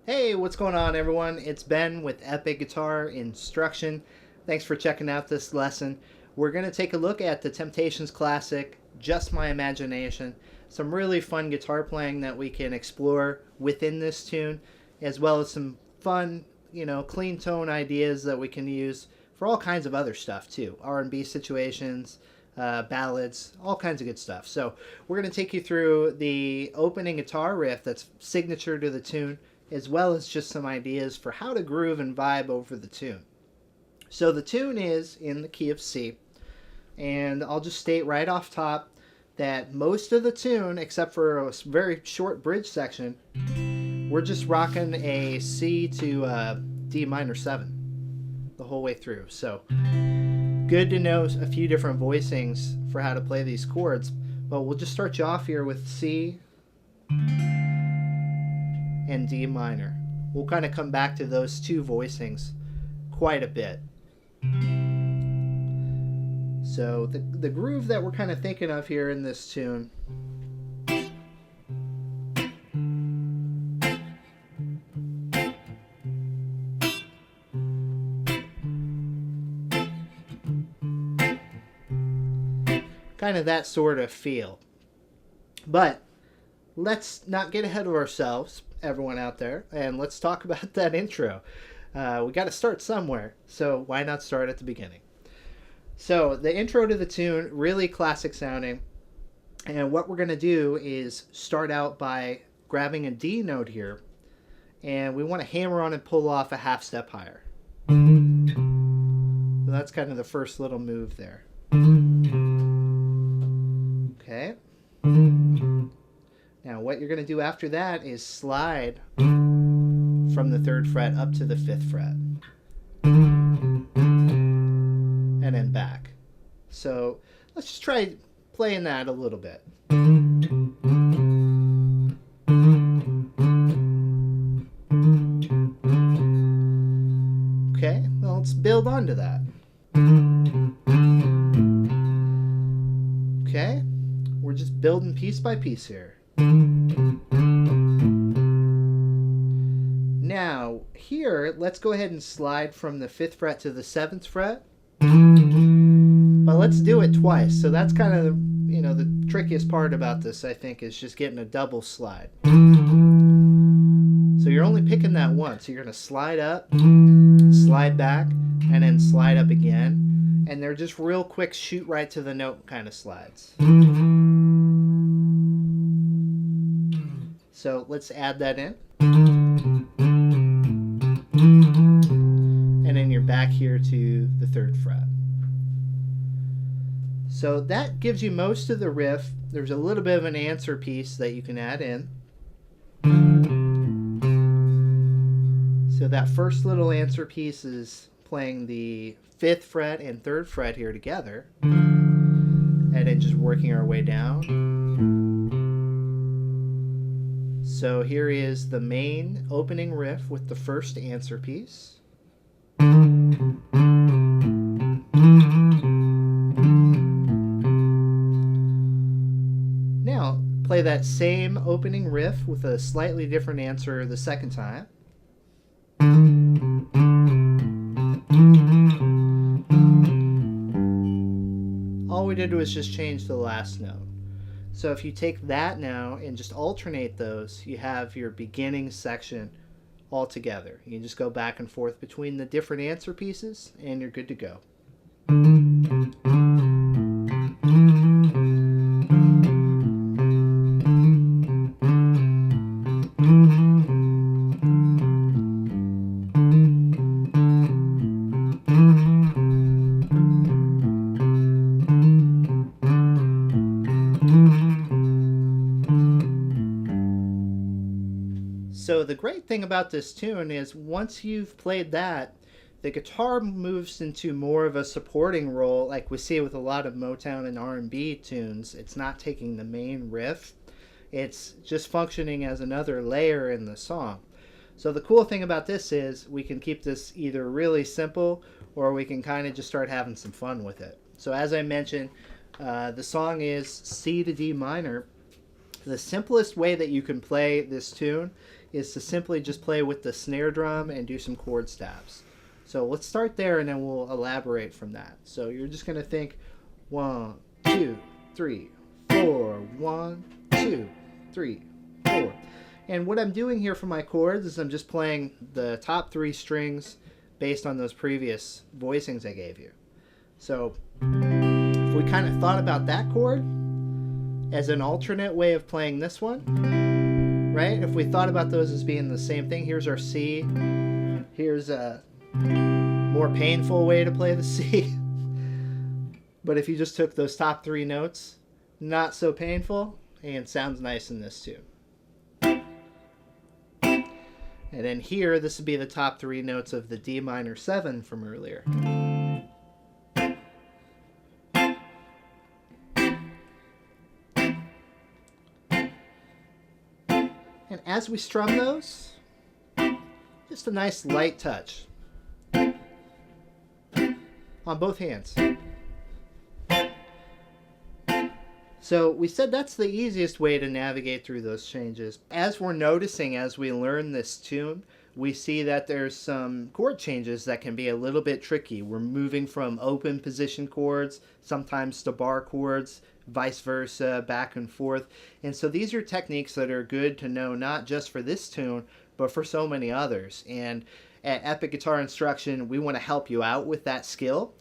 Hey, what's going on, everyone? It's Ben with Epic Guitar Instruction. Thanks for checking out this lesson. We're going to take a look at the Temptations classic, Just My Imagination. Some really fun guitar playing that we can explore within this tune, as well as some fun, clean tone ideas that we can use for all kinds of other stuff too. R&B situations, ballads, all kinds of good stuff. So we're going to take you through the opening guitar riff that's signature to the tune, as well as just some ideas for how to groove and vibe over the tune. So the tune is in the key of C, and I'll just state right off top that most of the tune, except for a very short bridge section, we're just rocking a C to D minor 7 the whole way through. So good to know a few different voicings for how to play these chords, but we'll just start you off here with C and D minor. We'll kind of come back to those two voicings quite a bit. So the groove that we're kind of thinking of here in this tune kind of that sort of feel. But let's not get ahead of ourselves, everyone out there, and let's talk about that intro. We got to start somewhere, so why not start at the beginning? So the intro to the tune, really classic sounding, and what we're going to do is start out by grabbing a D note here, and we want to hammer on and pull off a half step higher. So that's kind of the first little move there. Okay. Now what you're going to do after that is slide from the 3rd fret up to the 5th fret. And then back. So let's just try playing that a little bit. Okay, well, let's build onto that. Okay, we're just building piece by piece here. Now, here, let's go ahead and slide from the 5th fret to the 7th fret. But let's do it twice. So that's kind of, the trickiest part about this, I think, is just getting a double slide. So you're only picking that once. So you're going to slide up, slide back, and then slide up again. And they're just real quick, shoot right to the note kind of slides. So let's add that in. And then you're back here to the 3rd fret. So that gives you most of the riff. There's a little bit of an answer piece that you can add in. So that first little answer piece is playing the 5th fret and 3rd fret here together. And then just working our way down. So here is the main opening riff with the first answer piece. Now, play that same opening riff with a slightly different answer the second time. All we did was just change the last note. So if you take that now and just alternate those, you have your beginning section all together. You can just go back and forth between the different answer pieces and you're good to go. So the great thing about this tune is once you've played that, the guitar moves into more of a supporting role, like we see with a lot of Motown and R&B tunes. It's not taking the main riff. It's just functioning as another layer in the song. So the cool thing about this is we can keep this either really simple or we can kind of just start having some fun with it. So as I mentioned, the song is C to D minor. The simplest way that you can play this tune is to simply just play with the snare drum and do some chord stabs. So let's start there and then we'll elaborate from that. So you're just going to think 1, 2, 3, 4, 1, 2, 3, 4. And what I'm doing here for my chords is I'm just playing the top 3 strings based on those previous voicings I gave you. So if we kind of thought about that chord as an alternate way of playing this one, right? If we thought about those as being the same thing, here's our C, here's a more painful way to play the C. But if you just took those top 3 notes, not so painful, and sounds nice in this tune. And then here, this would be the top 3 notes of the D minor 7 from earlier. And as we strum those, just a nice light touch on both hands. So we said that's the easiest way to navigate through those changes. As we're noticing as we learn this tune, we see that there's some chord changes that can be a little bit tricky. We're moving from open position chords, sometimes to bar chords, vice versa, back and forth. And so these are techniques that are good to know, not just for this tune, but for so many others. And at Epic Guitar Instruction, we want to help you out with that skill.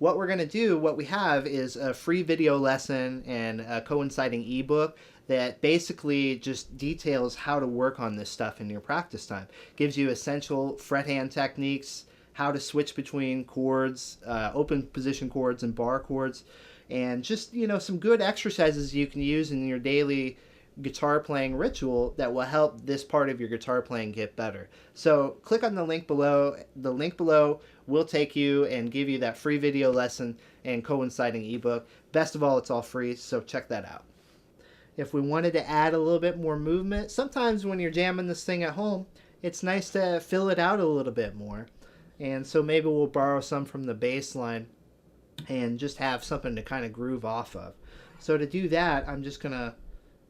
What we're going to do, what we have is a free video lesson and a coinciding ebook that basically just details how to work on this stuff in your practice time. Gives you essential fret hand techniques, how to switch between chords, open position chords and bar chords, and just, you know, some good exercises you can use in your daily guitar playing ritual that will help this part of your guitar playing get better. So click on the link below. The link below will take you and give you that free video lesson and coinciding ebook. Best of all, it's all free, so check that out. If we wanted to add a little bit more movement, sometimes when you're jamming this thing at home, it's nice to fill it out a little bit more. And so maybe we'll borrow some from the bass line and just have something to kind of groove off of. So to do that, I'm just going to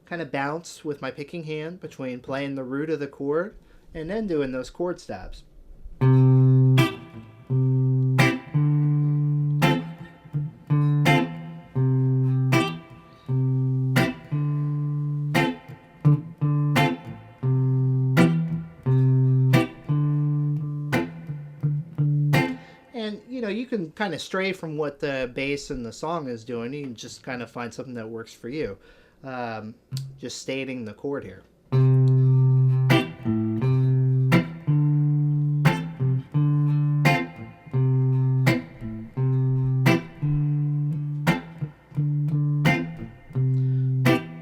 kind of bounce with my picking hand between playing the root of the chord and then doing those chord stabs. And, you know, you can kind of stray from what the bass and the song is doing. You can just kind of find something that works for you. Just stating the chord here.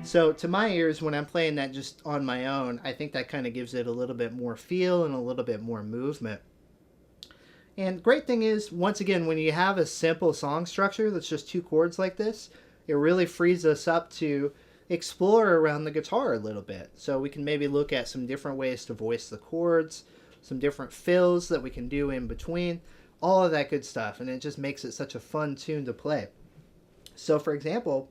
So to my ears, when I'm playing that just on my own, I think that kind of gives it a little bit more feel and a little bit more movement. And great thing is, once again, when you have a simple song structure that's just 2 chords like this, it really frees us up to explore around the guitar a little bit. So we can maybe look at some different ways to voice the chords, some different fills that we can do in between, all of that good stuff. And it just makes it such a fun tune to play. So for example,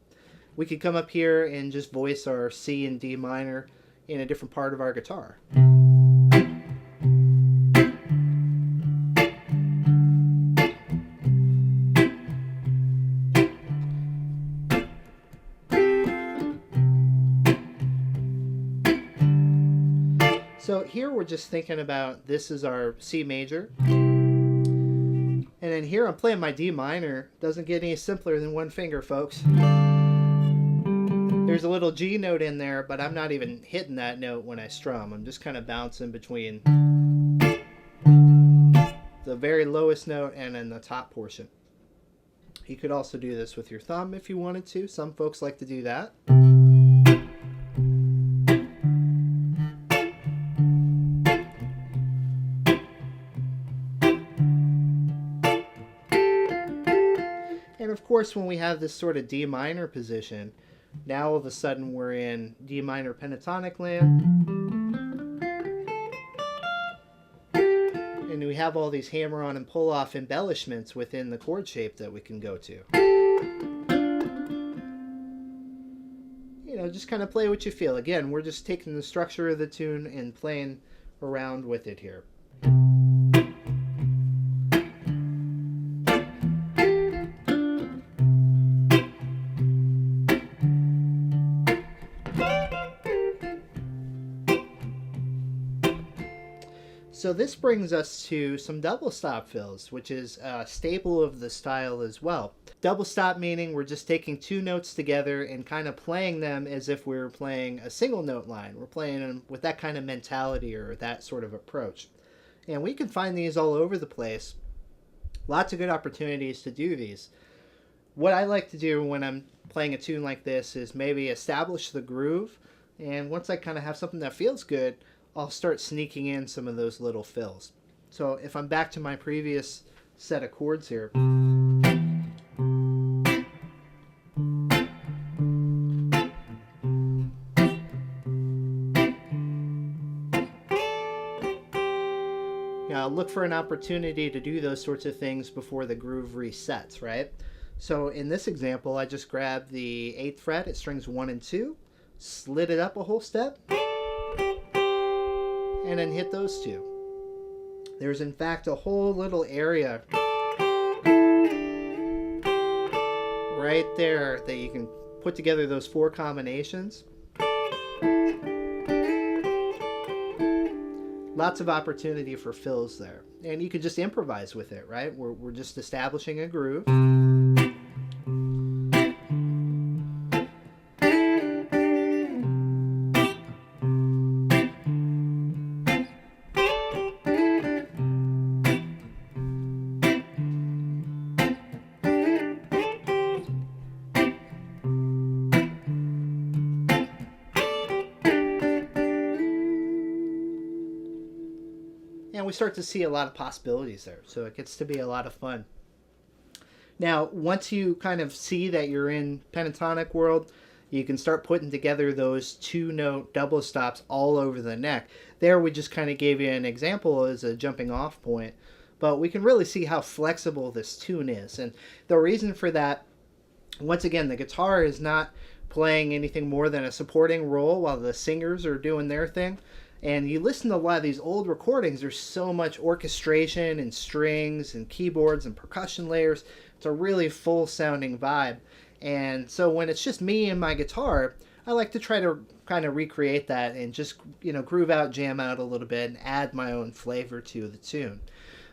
we could come up here and just voice our C and D minor in a different part of our guitar. So here we're just thinking about, this is our C major. And then here I'm playing my D minor. Doesn't get any simpler than one finger, folks. There's a little G note in there, but I'm not even hitting that note when I strum. I'm just kind of bouncing between the very lowest note and then the top portion. You could also do this with your thumb if you wanted to. Some folks like to do that. And of course, when we have this sort of D minor position, now all of a sudden we're in D minor pentatonic land. And we have all these hammer on and pull off embellishments within the chord shape that we can go to. You know, just kind of play what you feel. Again, we're just taking the structure of the tune and playing around with it here. So this brings us to some double stop fills, which is a staple of the style as well. Double stop meaning we're just taking two notes together and kind of playing them as if we were playing a single note line. We're playing them with that kind of mentality or that sort of approach. And we can find these all over the place. Lots of good opportunities to do these. What I like to do when I'm playing a tune like this is maybe establish the groove, and once I kind of have something that feels good, I'll start sneaking in some of those little fills. So if I'm back to my previous set of chords here, I'll look for an opportunity to do those sorts of things before the groove resets, right? So in this example, I just grabbed the 8th fret at strings 1 and 2, slid it up a whole step, and then hit those two. There's in fact a whole little area right there that you can put together those 4 combinations. Lots of opportunity for fills there. And you can just improvise with it, right? We're just establishing a groove. And we start to see a lot of possibilities there. So it gets to be a lot of fun. Now, once you kind of see that you're in pentatonic world, you can start putting together those 2-note double stops all over the neck. There we just kind of gave you an example as a jumping off point. But we can really see how flexible this tune is. And the reason for that, once again, the guitar is not playing anything more than a supporting role while the singers are doing their thing. And you listen to a lot of these old recordings, there's so much orchestration and strings and keyboards and percussion layers. It's a really full sounding vibe. And so when it's just me and my guitar, I like to try to kind of recreate that and just, groove out, jam out a little bit and add my own flavor to the tune.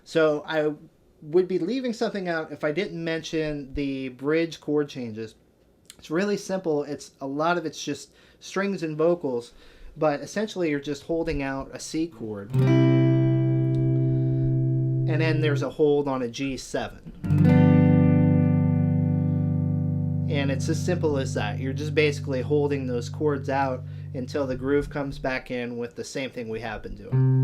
So I would be leaving something out if I didn't mention the bridge chord changes. It's really simple. A lot of it's just strings and vocals. But essentially you're just holding out a C chord. And then there's a hold on a G7. And it's as simple as that. You're just basically holding those chords out until the groove comes back in with the same thing we have been doing.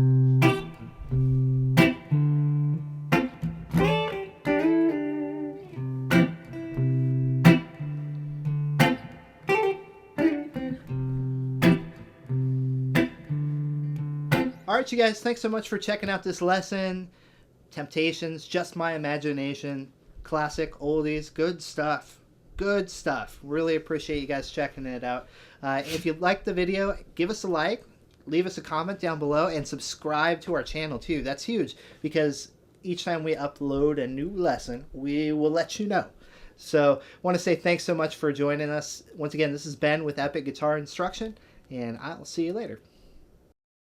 Alright, you guys, thanks so much for checking out this lesson. Temptations, Just My Imagination, classic, oldies, good stuff. Good stuff. Really appreciate you guys checking it out. If you liked the video, give us a like, leave us a comment down below, and subscribe to our channel too. That's huge because each time we upload a new lesson, we will let you know. So, want to say thanks so much for joining us. Once again, this is Ben with Epic Guitar Instruction, and I'll see you later.